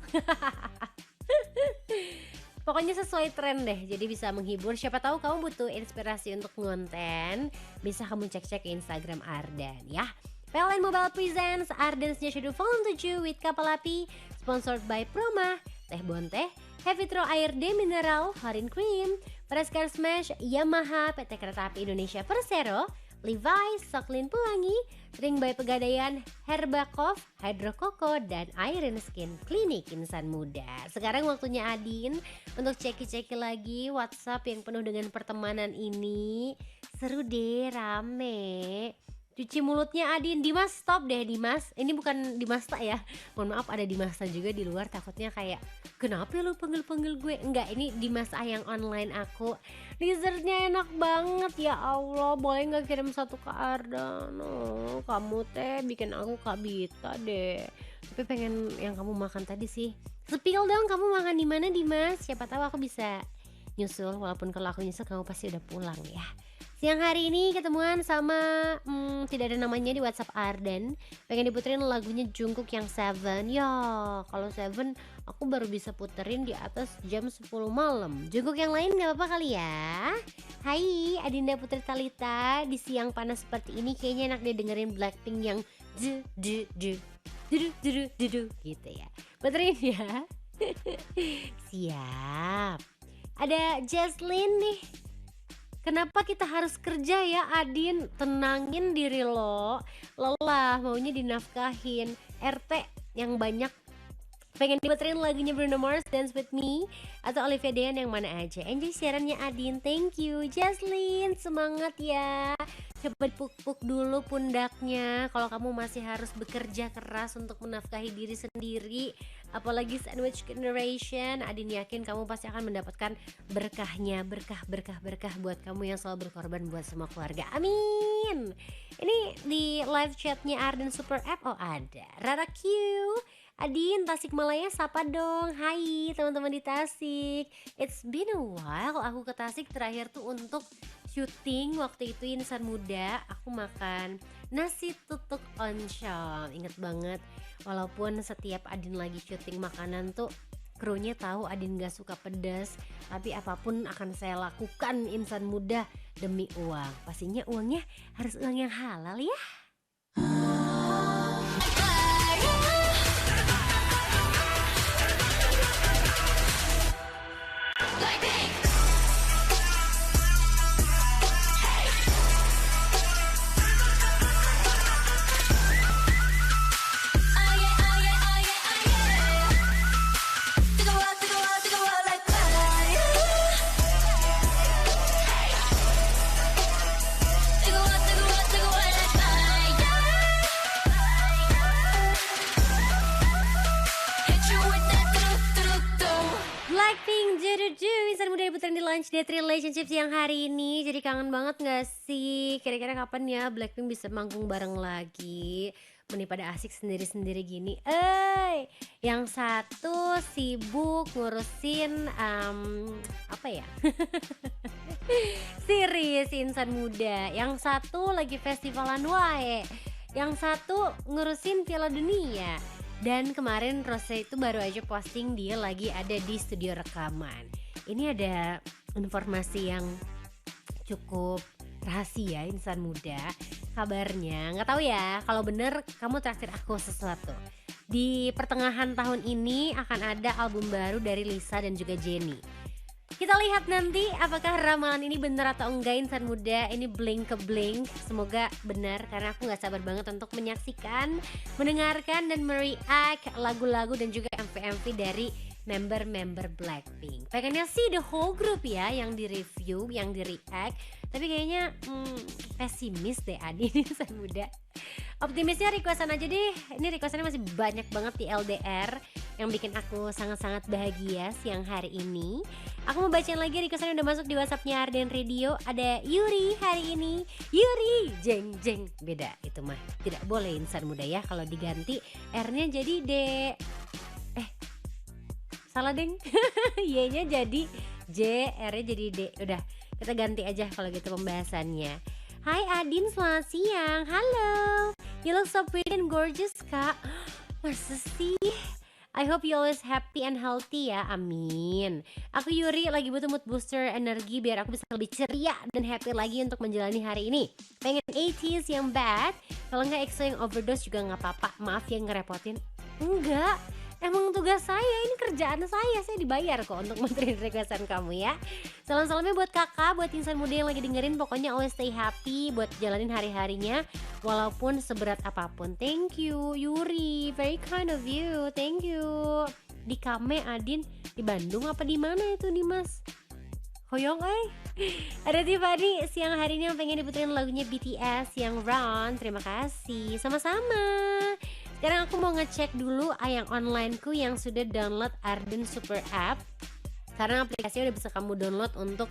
Pokoknya sesuai tren deh, jadi bisa menghibur. Siapa tahu kamu butuh inspirasi untuk ngonten, bisa kamu cek-cek ke Instagram Arden ya. PLN Mobile Presents Arden Senja Syahdu Volume 7 with Kapal Api, sponsored by Proma, Teh Bonteh, Hevitro Air De Mineral, Horin Cream, Preskar Smash, Yamaha, PT Kereta Api Indonesia Persero, Levi's, Soklin Pelangi, Ring by Pegadaian, Herbakov, Hydro Koko, dan Iron Skin Klinik Insan Muda. Sekarang waktunya Adin untuk ceki-ceki lagi WhatsApp yang penuh dengan pertemanan ini. Seru deh, rame. Cuci mulutnya Adin. Dimas stop deh Dimas. Ini bukan Dimasta ya. Mohon maaf ada Dimasta juga di luar. Takutnya kayak kenapa lu panggil-panggil gue. Enggak, ini Dimas yang online aku. Dessertnya enak banget ya Allah. Boleh gak kirim satu ke Ardan? Oh, kamu teh bikin aku kabita deh. Tapi pengen yang kamu makan tadi sih. Spill dong kamu makan di mana Dimas. Siapa tahu aku bisa nyusul. Walaupun kalau aku nyusul kamu pasti udah pulang ya. Siang hari ini ketemuan sama tidak ada namanya di WhatsApp Arden. Pengen diputerin lagunya Jungkook yang Seven. Ya, kalau Seven aku baru bisa puterin di atas jam 10 malam. Jungkook yang lain gak apa-apa kali ya. Hai Adinda Putri Talita. Di siang panas seperti ini kayaknya enak dia dengerin Blackpink yang du du du du du du du du gitu ya. Puterin ya. Siap. Ada Jaslyn nih. Kenapa kita harus kerja ya Adin? Tenangin diri lo. Lelah maunya dinafkahin. RT yang banyak. Pengen diputerin lagunya Bruno Mars Dance With Me atau Olivia Dean yang mana aja. Enjoy siarannya Adin. Thank you Jaslyn. Semangat ya. Coba dipuk-puk dulu pundaknya. Kalau kamu masih harus bekerja keras untuk menafkahi diri sendiri, apalagi sandwich generation, Adin yakin kamu pasti akan mendapatkan berkahnya. Berkah buat kamu yang selalu berkorban buat semua keluarga. Amin. Ini di live chatnya Arden Super App. Oh ada Rara Q. Adin, Tasikmalaya sapa dong. Hai teman-teman di Tasik. It's been a while aku ke Tasik terakhir tuh untuk syuting. Waktu itu Insan Muda aku makan nasi tutuk oncom. Ingat banget. Walaupun setiap Adin lagi syuting makanan tuh krunya tahu Adin gak suka pedas, tapi apapun akan saya lakukan Insan Muda demi uang. Pastinya uangnya harus uang yang halal ya. Insan Muda diputerin di Lunch Date Relationship siang hari ini. Jadi kangen banget gak sih? Kira-kira kapan ya Blackpink bisa manggung bareng lagi? Mending pada asik sendiri-sendiri gini. Yang satu sibuk ngurusin apa ya? Series Insan Muda. Yang satu lagi festivalan wae. Yang satu ngurusin Piala Dunia. Dan kemarin Rose itu baru aja posting dia lagi ada di studio rekaman. Ini ada informasi yang cukup rahasia Insan Muda. Kabarnya, nggak tahu ya, kalau bener kamu traktir aku sesuatu. Di pertengahan tahun ini akan ada album baru dari Lisa dan juga Jennie. Kita lihat nanti apakah ramalan ini benar atau enggak Insan Muda. Ini blink ke blink. Semoga benar karena aku gak sabar banget untuk menyaksikan, mendengarkan dan mereact lagu-lagu dan juga MV-MV dari member-member Blackpink. Pengennya sih the whole group ya yang di-review, yang di-react. Tapi kayaknya pesimis deh Adi Insan Muda. Optimisnya requestan aja deh. Ini requestannya masih banyak banget di LDR yang bikin aku sangat-sangat bahagia siang hari ini. Aku mau bacain lagi requestan yang udah masuk di WhatsAppnya Arden Radio. Ada Yuri hari ini. Yuri, jeng jeng. Beda itu mah. Tidak boleh Insan Muda ya kalau diganti R-nya jadi D. Salah deng. Y-nya jadi J, R-nya jadi D. Udah, kita ganti aja kalau gitu pembahasannya. Hai Adin, selamat siang. Halo. You look so pretty and gorgeous, Kak. Masa sih? I hope you always happy and healthy ya, amin. Aku Yuri lagi butuh mood booster energi biar aku bisa lebih ceria dan happy lagi untuk menjalani hari ini. Pengen 80s yang bad, kalau nggak EXO yang overdose juga nggak apa-apa. Maaf ya ngerepotin. Enggak, emang tugas saya, ini kerjaan saya dibayar kok untuk menterin requestan kamu ya. Salam-salamnya buat kakak, buat Insan Muda yang lagi dengerin. Pokoknya always stay happy buat jalanin hari-harinya walaupun seberat apapun. Thank you Yuri, very kind of you. Thank you. Di Kame Adin, di Bandung apa di mana itu Dimas? Hoyong Ada Tiffany siang hari ini yang pengen diputerin lagunya BTS yang Run. Terima kasih. Sama-sama. Sekarang aku mau ngecek dulu yang onlineku yang sudah download Arden Super App. Karena aplikasinya udah bisa kamu download untuk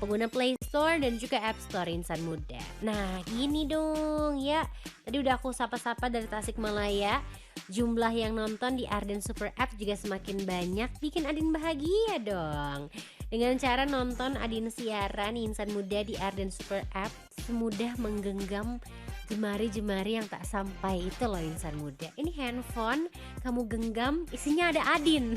pengguna Play Store dan juga App Store Insan Muda. Nah gini dong ya, tadi udah aku sapa-sapa dari Tasikmalaya. Jumlah yang nonton di Ardan Super App juga semakin banyak, bikin Adin bahagia dong. Dengan cara nonton Adin siaran Insan Muda di Ardan Super App, semudah menggenggam jemari-jemari yang tak sampai itu loh Insan Muda. Ini handphone kamu genggam isinya ada Adin.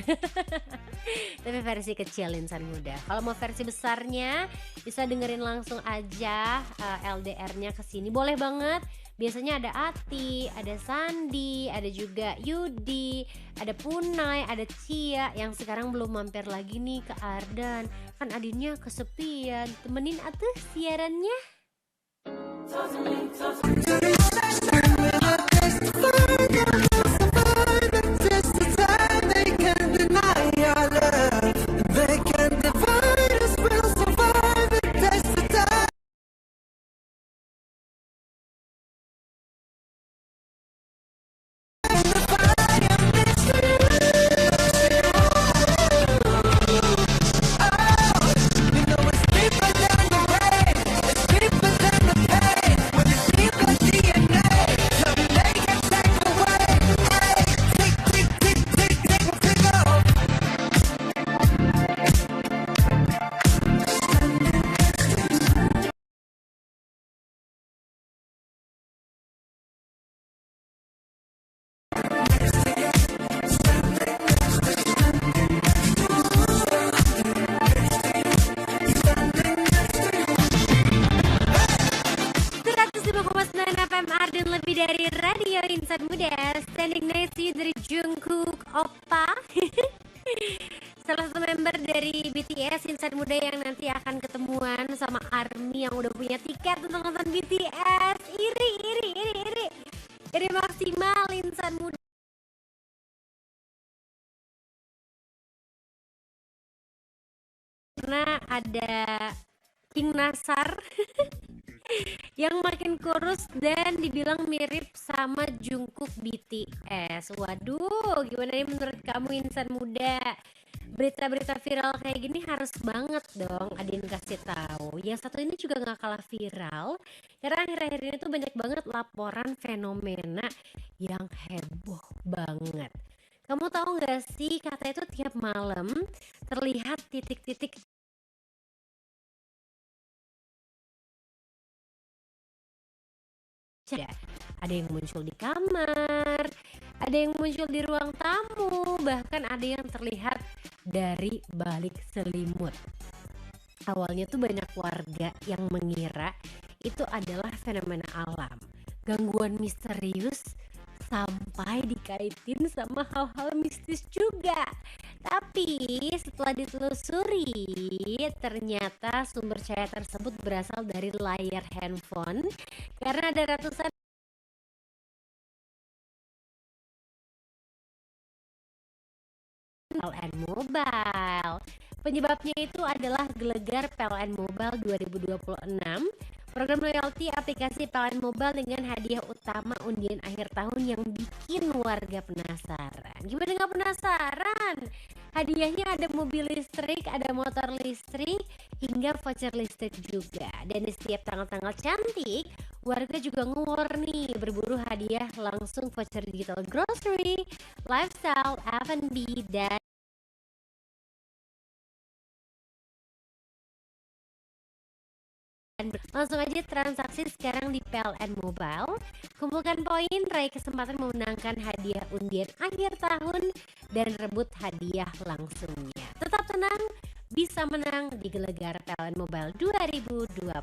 Tapi versi kecil Insan Muda. Kalau mau versi besarnya bisa dengerin langsung aja LDR-nya ke sini. Boleh banget. Biasanya ada Ati, ada Sandi, ada juga Yudi, ada Punai, ada Cia yang sekarang belum mampir lagi nih ke Ardan. Kan Adinnya kesepian. Temenin atuh siarannya. Dan lebih dari Radio Insan Muda. Standing Next to You dari Jungkook Oppa. Salah satu member dari BTS Insan Muda yang nanti akan ketemuan sama ARMY yang udah punya tiket untuk nonton BTS. Iri maksimal Insan Muda. Karena ada King Nasar yang makin kurus dan dibilang mirip sama Jungkook BTS. Waduh, gimana nih menurut kamu Insan Muda? Berita-berita viral kayak gini harus banget dong Adin kasih tahu. Yang satu ini juga gak kalah viral karena akhir-akhir ini tuh banyak banget laporan fenomena yang heboh banget. Kamu tahu gak sih katanya itu tiap malam terlihat titik-titik ada yang muncul di kamar, ada yang muncul di ruang tamu, bahkan ada yang terlihat dari balik selimut. Awalnya tuh banyak warga yang mengira itu adalah fenomena alam, gangguan misterius, sampai dikaitin sama hal-hal mistis juga. Tapi setelah ditelusuri, ternyata sumber cahaya tersebut berasal dari layar handphone karena ada ratusan PLN Mobile. Penyebabnya itu adalah gelegar PLN Mobile 2026, program loyalty aplikasi PLN Mobile dengan hadiah utama undian akhir tahun yang bikin warga penasaran. Gimana nggak penasaran? Hadiahnya ada mobil listrik, ada motor listrik, hingga voucher listrik juga. Dan di setiap tanggal-tanggal cantik, warga juga ngewar nih berburu hadiah langsung voucher digital grocery, lifestyle, F&B, dan langsung aja transaksi sekarang di PLN Mobile. Kumpulkan poin, raih kesempatan memenangkan hadiah undian akhir tahun dan rebut hadiah langsungnya. Tetap tenang, bisa menang di Gelegar PLN Mobile 2026.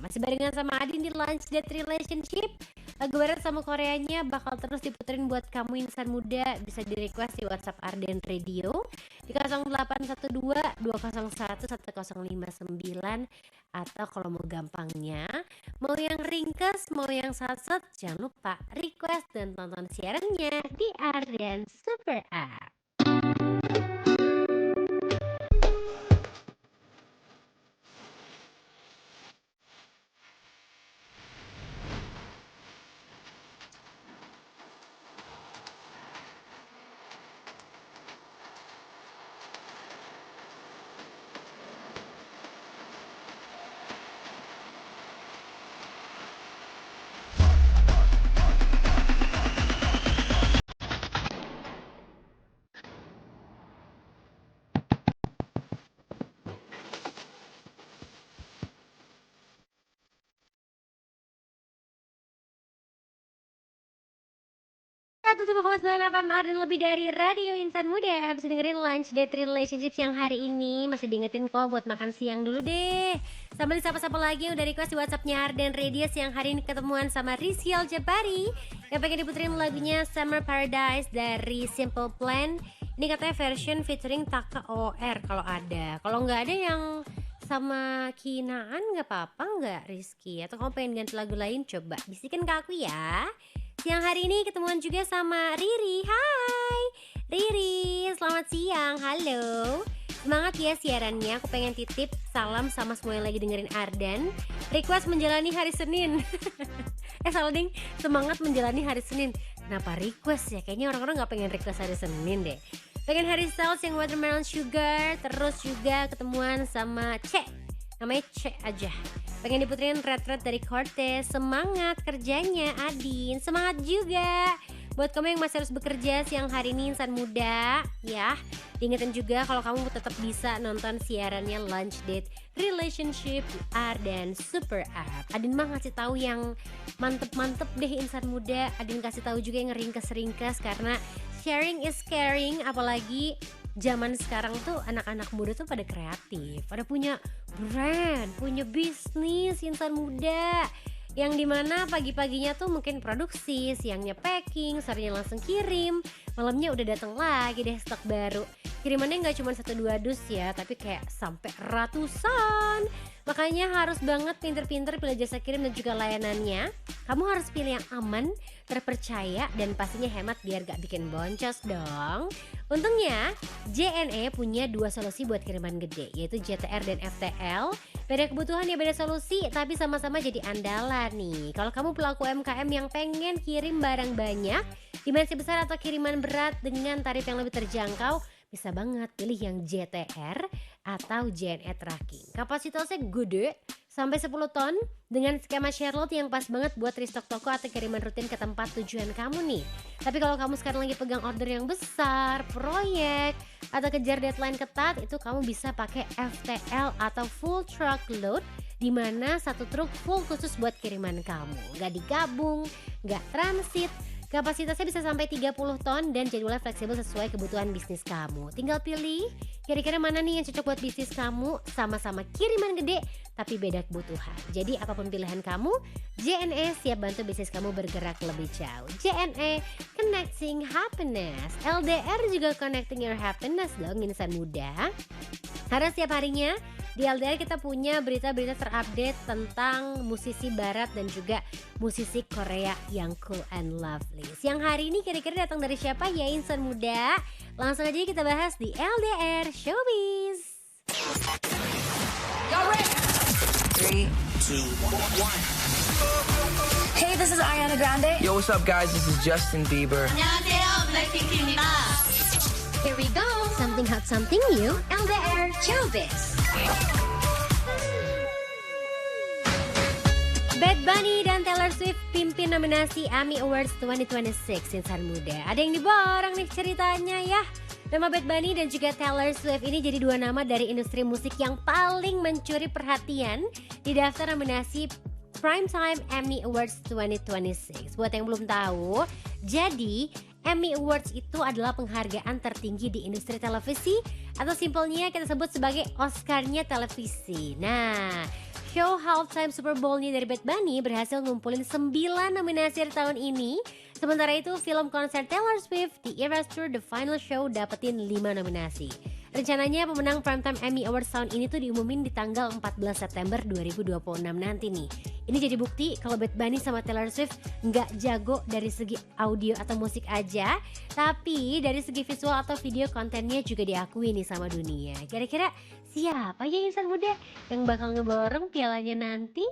Masih barengan sama Adin di Lunch Date Relationship. Lagu barat sama Koreanya bakal terus diputerin buat kamu Insan Muda. Bisa di request di WhatsApp Ardan Radio di 0812 201 1059. Atau kalau mau gampangnya, mau yang ringkes, mau yang satset, jangan lupa request dan tonton siarannya di Ardan Super App. 107,9 FM dan lebih dari Radio Insan Muda. Bisa dengerin Lunch Date Relationships yang hari ini. Masih diingetin kok buat makan siang dulu deh. Sambil disapa-sapa lagi yang udah request di WhatsAppnya Arden Radius yang hari ini ketemuan sama Rizky Aljabari yang pengen diputerin lagunya Summer Paradise dari Simple Plan. Ini katanya version featuring Taka OR kalau ada. Kalau nggak ada yang sama Kinaan nggak apa-apa nggak Rizky? Atau kamu pengen ganti lagu lain? Coba bisikin ke aku ya. Siang hari ini ketemuan juga sama Riri. Hai Riri, selamat siang, halo. Semangat ya siarannya, aku pengen titip salam sama semua yang lagi dengerin Ardan. Request menjalani hari Senin. Salah ding, semangat menjalani hari Senin. Kenapa request ya? Kayaknya orang-orang gak pengen request hari Senin deh. Pengen Harry Styles yang Watermelon Sugar. Terus juga ketemuan sama Cek, namanya Cek aja. Pengen diputerin Red dari Cortez. Semangat kerjanya Adin, semangat juga buat kamu yang masih harus bekerja siang hari ini insan muda ya. Diingetin juga kalau kamu tetap bisa nonton siarannya Lunch Date Relationship Ardan Super App. Adin mah ngasih tahu yang mantep-mantep deh insan muda. Adin kasih tahu juga yang ringkes-ringkes karena sharing is caring. Apalagi zaman sekarang tuh anak-anak muda tuh pada kreatif, pada punya brand, punya bisnis insan muda. Yang dimana pagi-paginya tuh mungkin produksi, siangnya packing, sorenya langsung kirim, malamnya udah datang lagi deh stok baru. Kirimannya gak cuma 1-2 dus ya, tapi kayak sampai ratusan. Makanya harus banget pinter-pinter pilih jasa kirim dan juga layanannya. Kamu harus pilih yang aman, terpercaya, dan pastinya hemat biar gak bikin boncos dong. Untungnya JNE punya 2 solusi buat kiriman gede, yaitu JTR dan FTL. Beda kebutuhan ya beda solusi, tapi sama-sama jadi andalan nih. Kalau kamu pelaku UMKM yang pengen kirim barang banyak, dimensi besar atau kiriman berat dengan tarif yang lebih terjangkau, bisa banget pilih yang JTR atau JNE Tracking. Kapasitasnya gede sampai 10 ton dengan skema share load yang pas banget buat restock toko atau kiriman rutin ke tempat tujuan kamu nih. Tapi kalau kamu sekarang lagi pegang order yang besar, proyek, atau kejar deadline ketat, itu kamu bisa pakai FTL atau full truck load, di mana satu truk full khusus buat kiriman kamu. Gak digabung, gak transit. Kapasitasnya bisa sampai 30 ton dan jadwalnya fleksibel sesuai kebutuhan bisnis kamu. Tinggal pilih kira-kira mana nih yang cocok buat bisnis kamu. Sama-sama kiriman gede tapi beda kebutuhan. Jadi apapun pilihan kamu, JNE siap bantu bisnis kamu bergerak lebih jauh. JNE Connecting Happiness. LDR juga Connecting Your Happiness dong insan muda. Karena setiap harinya di LDR kita punya berita-berita terupdate tentang musisi barat dan juga musisi Korea yang cool and lovely. Siang hari ini kira-kira datang dari siapa ya insan muda? Langsung aja kita bahas di LDR Showbiz. 3, 2, 1. Hey, this is Ariana Grande. Yo, what's up, guys? This is Justin Bieber. 안녕하세요, 블랙핑크입니다. Here we go, something hot, something new, LDR Showbiz. Bad Bunny dan Taylor Swift pimpin nominasi AMI Awards 2026 insan muda. Ada yang diborong nih ceritanya ya. Nama Bad Bunny dan juga Taylor Swift ini jadi 2 nama dari industri musik yang paling mencuri perhatian di daftar nominasi Primetime Emmy Awards 2026. Buat yang belum tahu, jadi Emmy Awards itu adalah penghargaan tertinggi di industri televisi atau simpelnya kita sebut sebagai Oscar-nya televisi. Nah, show halftime Super Bowl-nya dari Bad Bunny berhasil ngumpulin 9 nominasi di tahun ini. Sementara itu film konser Taylor Swift di Eras Tour The Final Show dapetin 5 nominasi. Rencananya pemenang Primetime Emmy Awards tahun ini tuh diumumin di tanggal 14 September 2026 nanti nih. Ini jadi bukti kalau Bad Bunny sama Taylor Swift nggak jago dari segi audio atau musik aja, tapi dari segi visual atau video kontennya juga diakui nih sama dunia. Kira-kira siapa ya insan muda yang bakal ngeborong pialanya nanti?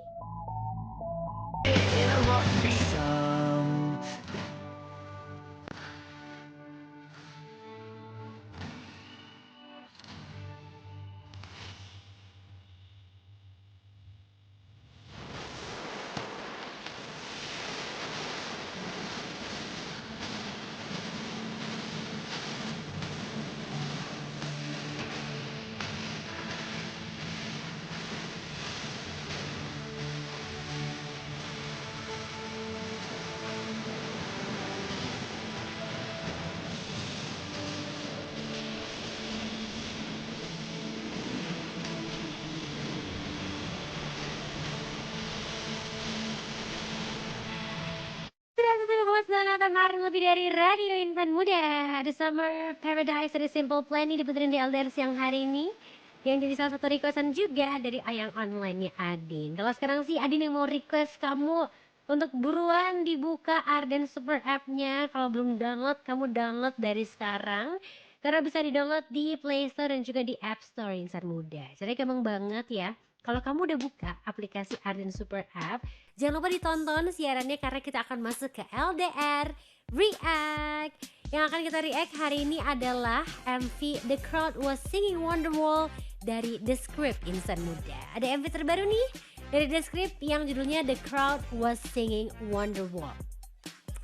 FM lebih dari radio insan muda. Ada Summer Paradise, ada Simple Plan nih diputerin di LDR siang hari ini, yang jadi salah satu requestan juga dari Ayang Online-nya Adin. Kalau sekarang sih Adin yang mau request kamu untuk buruan dibuka Arden Super App-nya. Kalau belum download, kamu download dari sekarang. Karena bisa di-download di Play Store dan juga di App Store insan muda. Jadi gampang banget ya. Kalau kamu udah buka aplikasi Arden Super App, jangan lupa ditonton siarannya karena kita akan masuk ke LDR React. Yang akan kita react hari ini adalah MV The Crowd Was Singing Wonderwall dari The Script insan muda. Ada MV terbaru nih dari The Script yang judulnya The Crowd Was Singing Wonderwall.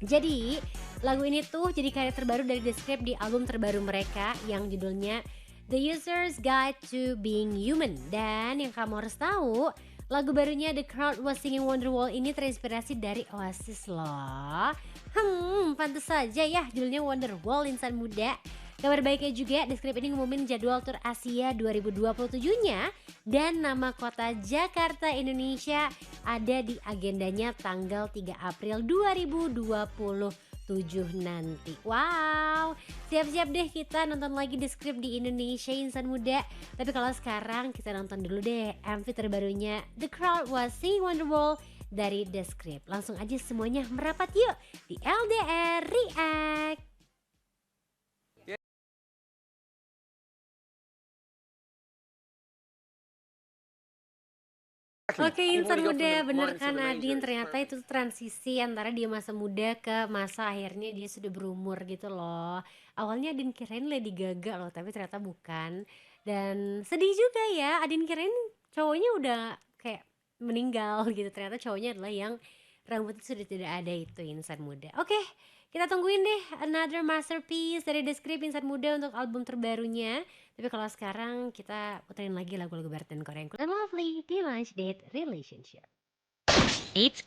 Jadi lagu ini tuh jadi karya terbaru dari The Script di album terbaru mereka yang judulnya The User's Guide to Being Human. Dan yang kamu harus tahu, lagu barunya The Crowd Was Singing Wonderwall ini terinspirasi dari Oasis loh. Pantes saja ya judulnya Wonderwall insan muda. Kabar baiknya juga, The Script ini ngumumin jadwal tur Asia 2027-nya dan nama kota Jakarta, Indonesia ada di agendanya tanggal 3 April 2027 nanti. Wow, siap-siap deh kita nonton lagi The Script di Indonesia insan muda. Tapi kalau sekarang kita nonton dulu deh MV terbarunya The Crowd Was Singing Wonderwall dari The Script. Langsung aja semuanya merapat yuk di LDR React. Oke insan muda, bener kan Adin, ternyata itu transisi antara dia masa muda ke masa akhirnya dia sudah berumur gitu loh. Awalnya Adin kirain Lady Gaga loh, tapi ternyata bukan. Dan sedih juga ya, Adin kirain cowoknya udah kayak meninggal gitu. Ternyata cowoknya adalah yang rambutnya sudah tidak ada itu insan muda. Oke, kita tungguin deh another masterpiece dari The Script insan muda untuk album terbarunya. Tapi kalau sekarang kita puterin lagi lagu-lagu barat dan Korea yang cool and lovely di Lunch Date Relationship. Eits.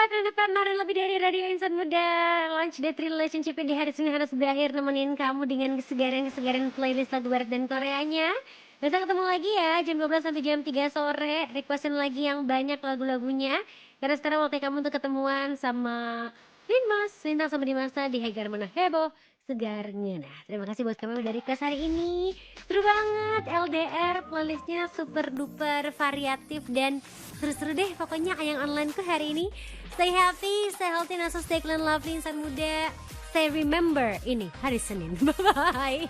Depan hari lebih dari radio insan muda. Lunch Date Relationship di hari Senin harus berakhir, nemenin kamu dengan kesegaran playlist lagu barat dan Koreanya. Besok ketemu lagi ya jam 12 sampai jam 3 sore. Requestin lagi yang banyak lagu-lagunya. Karena sekarang waktunya kamu untuk ketemuan sama Linmas, Lintang sama Dimasa di Hegar Mana Heboh Segarnya. Nah, terima kasih buat kamu dari request hari ini. Seru banget LDR, playlistnya super duper variatif dan seru-seru deh pokoknya Ayang Online ke hari ini. Stay happy, stay healthy, and also stay clean, lovely insan muda. Stay remember, ini hari Senin. Bye-bye.